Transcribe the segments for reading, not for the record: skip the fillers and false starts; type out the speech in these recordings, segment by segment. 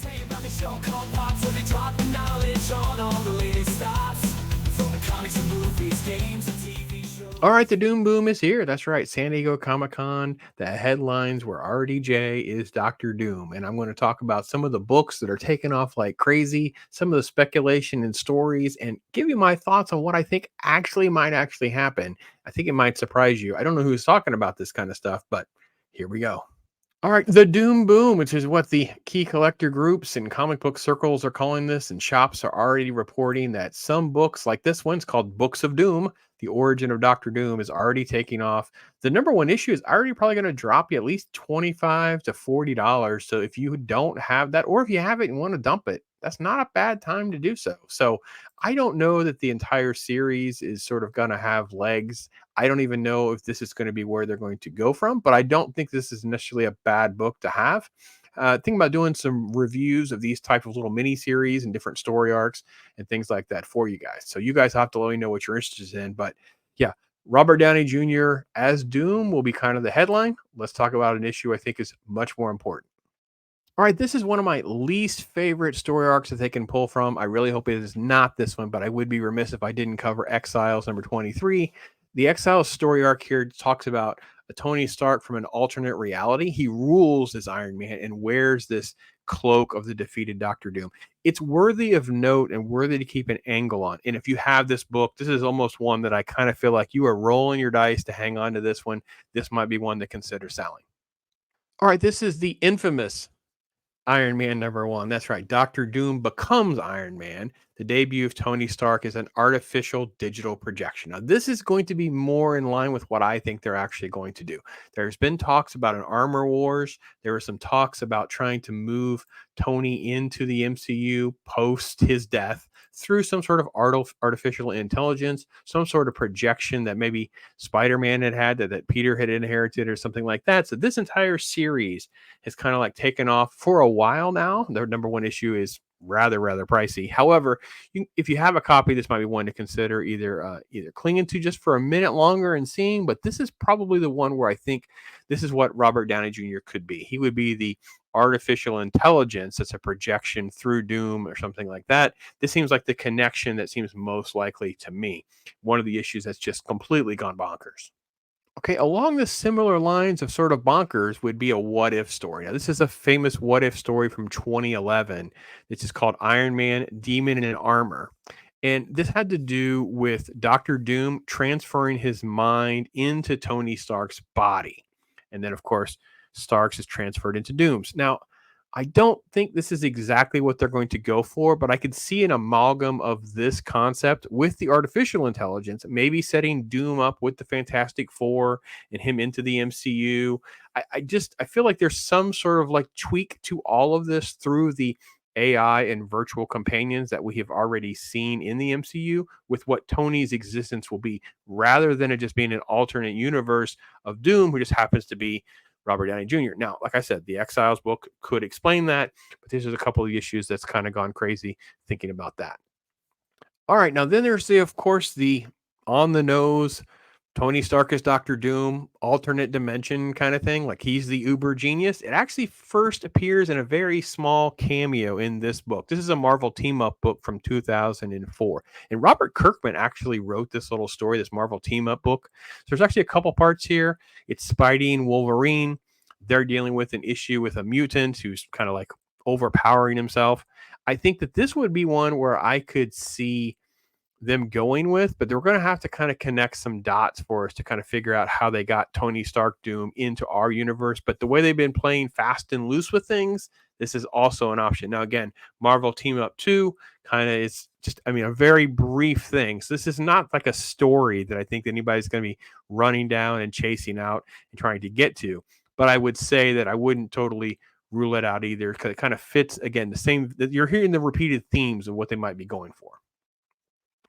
tell you about the show called Pop, so they drop the knowledge on all the latest stuff. From the comics and movies, games and TV shows. All right, the Doom Boom is here. That's right, San Diego Comic-Con. The headlines were RDJ is Doctor Doom, and I'm going to talk about some of the books that are taking off like crazy, some of the speculation and stories, and give you my thoughts on what I think might actually happen. I think it might surprise you. I don't know who's talking about this kind of stuff, but here we go. All right, the Doom Boom, which is what the key collector groups and comic book circles are calling this, and shops are already reporting that some books, like this one's called Books of Doom, the origin of Doctor Doom, is already taking off. The number one issue is already probably going to drop you at least $25 to $40. So if you don't have that, or if you have it and want to dump it, that's not a bad time to do so. So I don't know that the entire series is sort of going to have legs. I don't even know if this is going to be where they're going to go from, but I don't think this is necessarily a bad book to have. Think about doing some reviews of these type of little mini series and different story arcs and things like that for you guys. So you guys have to let me know what you're interested in. But yeah, Robert Downey Jr. as Doom will be kind of the headline. Let's talk about an issue I think is much more important. All right, this is one of my least favorite story arcs that they can pull from. I really hope it is not this one, but I would be remiss if I didn't cover Exiles number 23. The Exiles story arc here talks about a Tony Stark from an alternate reality. He rules as Iron Man and wears this cloak of the defeated Doctor Doom. It's worthy of note and worthy to keep an angle on. And if you have this book, this is almost one that I kind of feel like you are rolling your dice to hang on to this one. This might be one to consider selling. All right, this is the infamous Iron Man number one. That's right. Doctor Doom becomes Iron Man. The debut of Tony Stark is an artificial digital projection. Now, this is going to be more in line with what I think they're actually going to do. There's been talks about an armor wars. There were some talks about trying to move Tony into the MCU post his death through some sort of artificial intelligence, some sort of projection that maybe Spider-Man had that Peter had inherited or something like that. So this entire series has kind of like taken off for a while now. Their number one issue is rather pricey. However, if you have a copy, this might be one to consider either clinging to just for a minute longer and seeing. But this is probably the one where I think this is what Robert Downey Jr. could be. He would be the artificial intelligence that's a projection through Doom or something like that. This seems like the connection that seems most likely to me. One of the issues that's just completely gone bonkers. Okay, along the similar lines of sort of bonkers would be a what if story. Now, this is a famous what if story from 2011. This is called Iron Man Demon in Armor. And this had to do with Doctor Doom transferring his mind into Tony Stark's body. And then, of course, Stark's is transferred into Doom's. Now, I don't think this is exactly what they're going to go for, but I could see an amalgam of this concept with the artificial intelligence, maybe setting Doom up with the Fantastic Four and him into the MCU. I feel like there's some sort of like tweak to all of this through the AI and virtual companions that we have already seen in the MCU with what Tony's existence will be, rather than it just being an alternate universe of Doom who just happens to be Robert Downey Jr. Now, like I said, the Exiles book could explain that, but there's a couple of issues that's kind of gone crazy thinking about that. All right, now then there's of course the on the nose Tony Stark is Doctor Doom, alternate dimension kind of thing, like he's the uber genius. It actually first appears in a very small cameo in this book. This is a Marvel team up book from 2004. And Robert Kirkman actually wrote this little story, this Marvel team up book. So there's actually a couple parts here. It's Spidey and Wolverine. They're dealing with an issue with a mutant who's kind of like overpowering himself. I think that this would be one where I could see them going with, but they're going to have to kind of connect some dots for us to kind of figure out how they got Tony Stark Doom into our universe. But the way they've been playing fast and loose with things, this is also an option. Now, again, Marvel Team Up 2 kind of is just, a very brief thing. So this is not like a story that I think anybody's going to be running down and chasing out and trying to get to. But I would say that I wouldn't totally rule it out either, because it kind of fits, again, the same, that you're hearing the repeated themes of what they might be going for.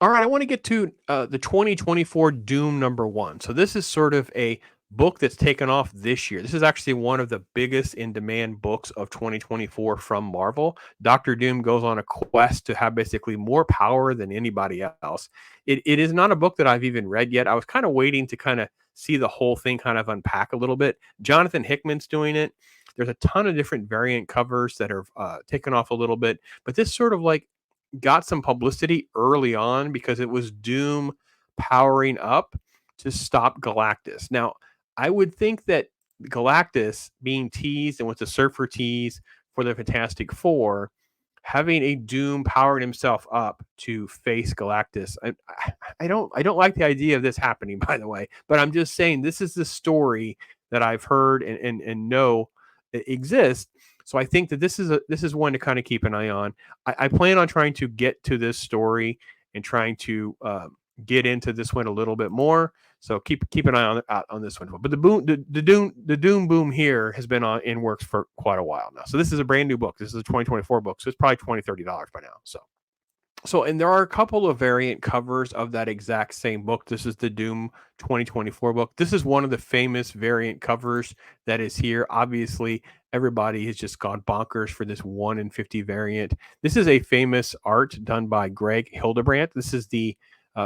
All right, I want to get to the 2024 Doom number one. So this is sort of a book that's taken off this year. This is actually one of the biggest in demand books of 2024 from Marvel. Dr. Doom goes on a quest to have basically more power than anybody else. It is not a book that I've even read yet. I was kind of waiting to kind of see the whole thing kind of unpack a little bit. Jonathan Hickman's doing it. There's a ton of different variant covers that are taken off a little bit, but this sort of like got some publicity early on because it was Doom powering up to stop Galactus. Now, I would think that Galactus being teased and with the Surfer tease for the Fantastic Four, having a Doom powering himself up to face Galactus. I don't like the idea of this happening, by the way, but I'm just saying this is the story that I've heard and know exists. So I think that this is one to kind of keep an eye on. I plan on trying to get to this story and trying to get into this one a little bit more. So keep an eye on this one. But the Doom boom here has been in works for quite a while now. So this is a brand new book. This is a 2024 book. So it's probably $20-$30 by now. And there are a couple of variant covers of that exact same book. This is the Doom 2024 book. This is one of the famous variant covers that is here. Obviously, everybody has just gone bonkers for this 1 in 50 variant. This is a famous art done by Greg Hildebrandt. This is the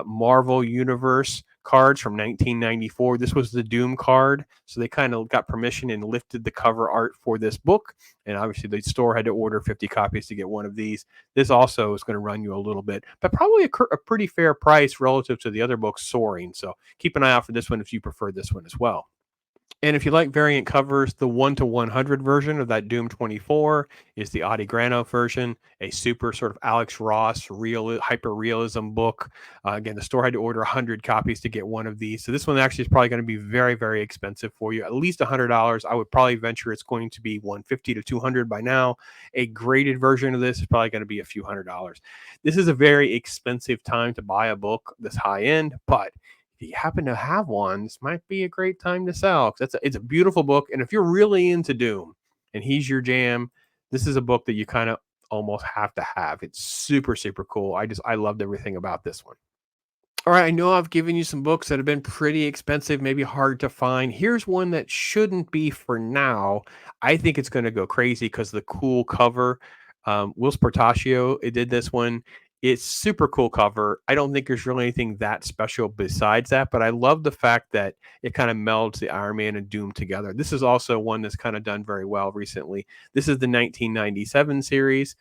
Marvel Universe cards from 1994. This was the Doom card. So they kind of got permission and lifted the cover art for this book. And obviously the store had to order 50 copies to get one of these. This also is going to run you a little bit, but probably a pretty fair price relative to the other books, Soaring. So keep an eye out for this one if you prefer this one as well. And if you like variant covers, the 1-100 version of that Doom 24 is the Adi Grano version, a super sort of Alex Ross hyper realism book. Again, the store had to order 100 copies to get one of these. So this one actually is probably going to be very, very expensive for you, at least $100. I would probably venture it's going to be $150 to $200 by now. A graded version of this is probably going to be a few $100s. This is a very expensive time to buy a book this high end, but if you happen to have one, this might be a great time to sell. It's a beautiful book. And if you're really into Doom and he's your jam, this is a book that you kind of almost have to have. It's super, super cool. I loved everything about this one. All right, I know I've given you some books that have been pretty expensive, maybe hard to find. Here's one that shouldn't be for now. I think it's going to go crazy because the cool cover. Will Portacio, it did this one. It's super cool cover. I don't think there's really anything that special besides that, but I love the fact that it kind of melds the Iron Man and Doom together. This is also one that's kind of done very well recently. This is the 1997 series.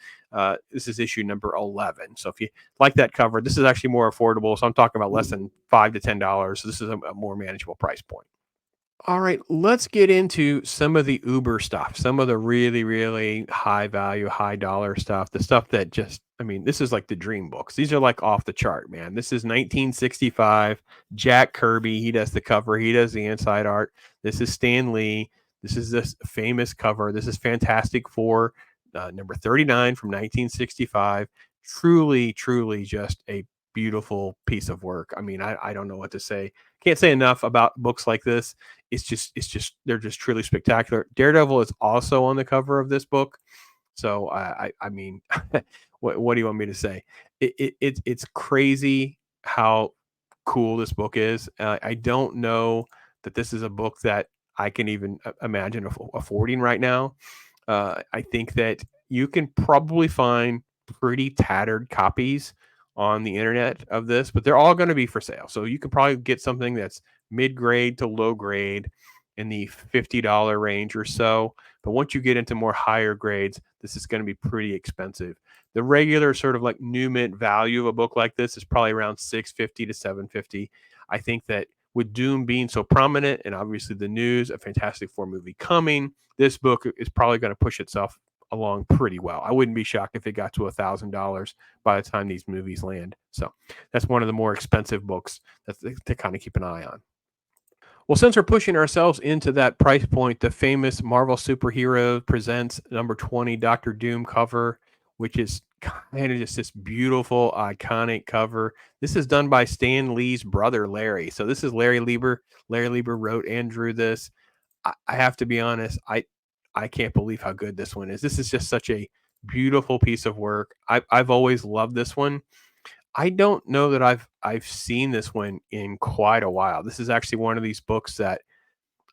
This is issue number 11. So if you like that cover, this is actually more affordable. So I'm talking about less than $5 to $10. So this is a more manageable price point. All right, let's get into some of the Uber stuff, some of the really, really high value, high dollar stuff, the stuff that just, I mean, this is like the dream books. These are like off the chart, man. This is 1965, Jack Kirby. He does the cover, he does the inside art. This is Stan Lee. This is this famous cover. This is Fantastic Four, number 39 from 1965. Truly, truly just a beautiful piece of work. I mean, I don't know what to say. Can't say enough about books like this. It's just they're just truly spectacular. Daredevil is also on the cover of this book. So I mean, what do you want me to say? It's crazy how cool this book is. I don't know that this is a book that I can even imagine affording right now. I think that you can probably find pretty tattered copies on the internet of this, but they're all going to be for sale. So you can probably get something that's mid-grade to low grade in the $50 range or so. But once you get into more higher grades, this is going to be pretty expensive. The regular sort of like new mint value of a book like this is probably around $650 to $750. I think that with Doom being so prominent and obviously the news, a Fantastic Four movie coming, this book is probably going to push itself along pretty well. I wouldn't be shocked if it got to $1,000 by the time these movies land. So that's one of the more expensive books to kind of keep an eye on. Well, since we're pushing ourselves into that price point, the famous Marvel Superhero presents number 20 Doctor Doom cover, which is kind of just this beautiful, iconic cover. This is done by Stan Lee's brother, Larry. So this is Larry Lieber. Larry Lieber wrote and drew this. I have to be honest, I can't believe how good this one is. This is just such a beautiful piece of work. I've always loved this one. I don't know that I've seen this one in quite a while. This is actually one of these books that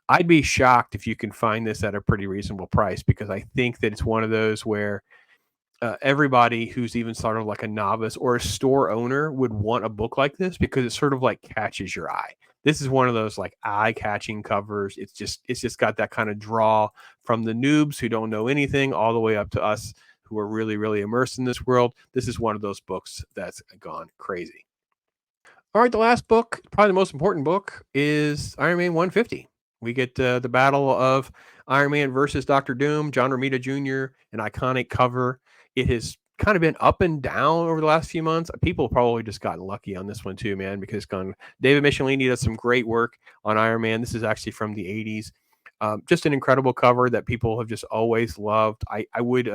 I'd be shocked if you can find this at a pretty reasonable price, because I think that it's one of those where everybody who's even sort of like a novice or a store owner would want a book like this because it sort of like catches your eye. This is one of those like eye-catching covers. It's just got that kind of draw from the noobs who don't know anything all the way up to us who are really, really immersed in this world. This is one of those books that's gone crazy. All right, the last book, probably the most important book, is Iron Man 150. We get the battle of Iron Man versus Doctor Doom, John Romita Jr., an iconic cover. It has kind of been up and down over the last few months. People probably just gotten lucky on this one too, man, because David Michelini does some great work on Iron Man. This is actually from the 80s. Just an incredible cover that people have just always loved. I would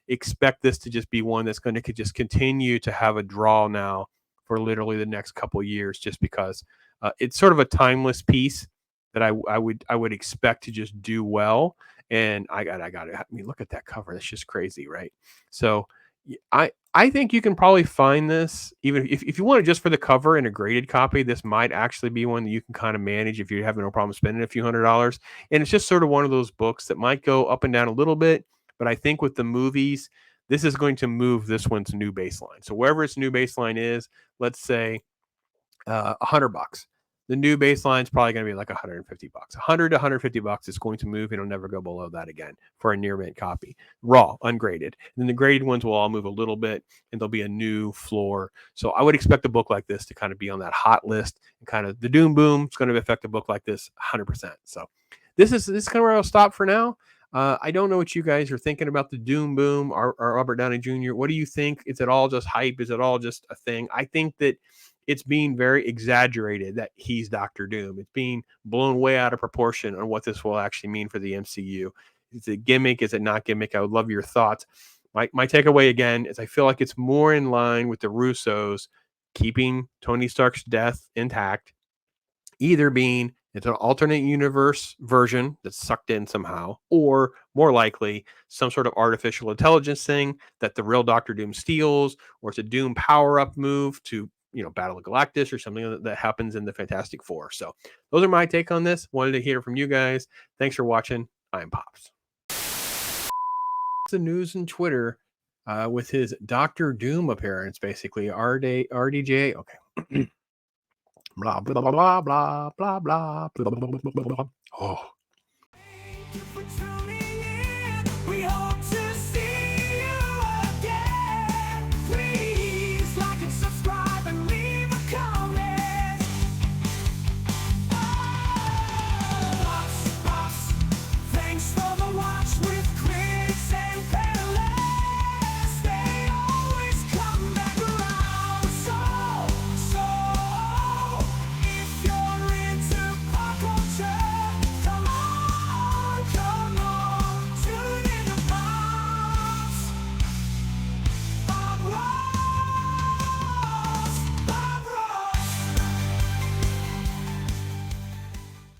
expect this to just be one that's going to just continue to have a draw now for literally the next couple of years, just because it's sort of a timeless piece that I would expect to just do well. And I got it. I mean, look at that cover. That's just crazy, right? So I think you can probably find this, even if you want it just for the cover and a graded copy. This might actually be one that you can kind of manage if you have no problem spending a few $100s. And it's just sort of one of those books that might go up and down a little bit, but I think with the movies, this is going to move this one's new baseline. So wherever its new baseline is, let's say $100. The new baseline is probably going to be like $150. 100 to $150 is going to move. It'll never go below that again for a near mint copy, raw, ungraded. And then the graded ones will all move a little bit, and there'll be a new floor. So I would expect a book like this to kind of be on that hot list, and kind of the doom boom is going to affect a book like this 100%. So this is kind of where I'll stop for now. I don't know what you guys are thinking about the Doom Boom or Robert Downey Jr. What do you think? Is it all just hype? Is it all just a thing? I think that it's being very exaggerated that he's Doctor Doom. It's being blown way out of proportion on what this will actually mean for the MCU. Is it gimmick? Is it not gimmick? I would love your thoughts. My takeaway again is I feel like it's more in line with the Russos keeping Tony Stark's death intact, either being it's an alternate universe version that's sucked in somehow, or more likely some sort of artificial intelligence thing that the real Doctor Doom steals, or it's a Doom power-up move to battle Galactus or something that happens in the Fantastic Four. So those are my take on this. Wanted to hear from you guys. Thanks for watching. I'm Pops. The news and Twitter with his Doctor Doom appearance, basically. RDJ. Okay. Blah blah blah blah blah blah blah blah blah blah. Oh.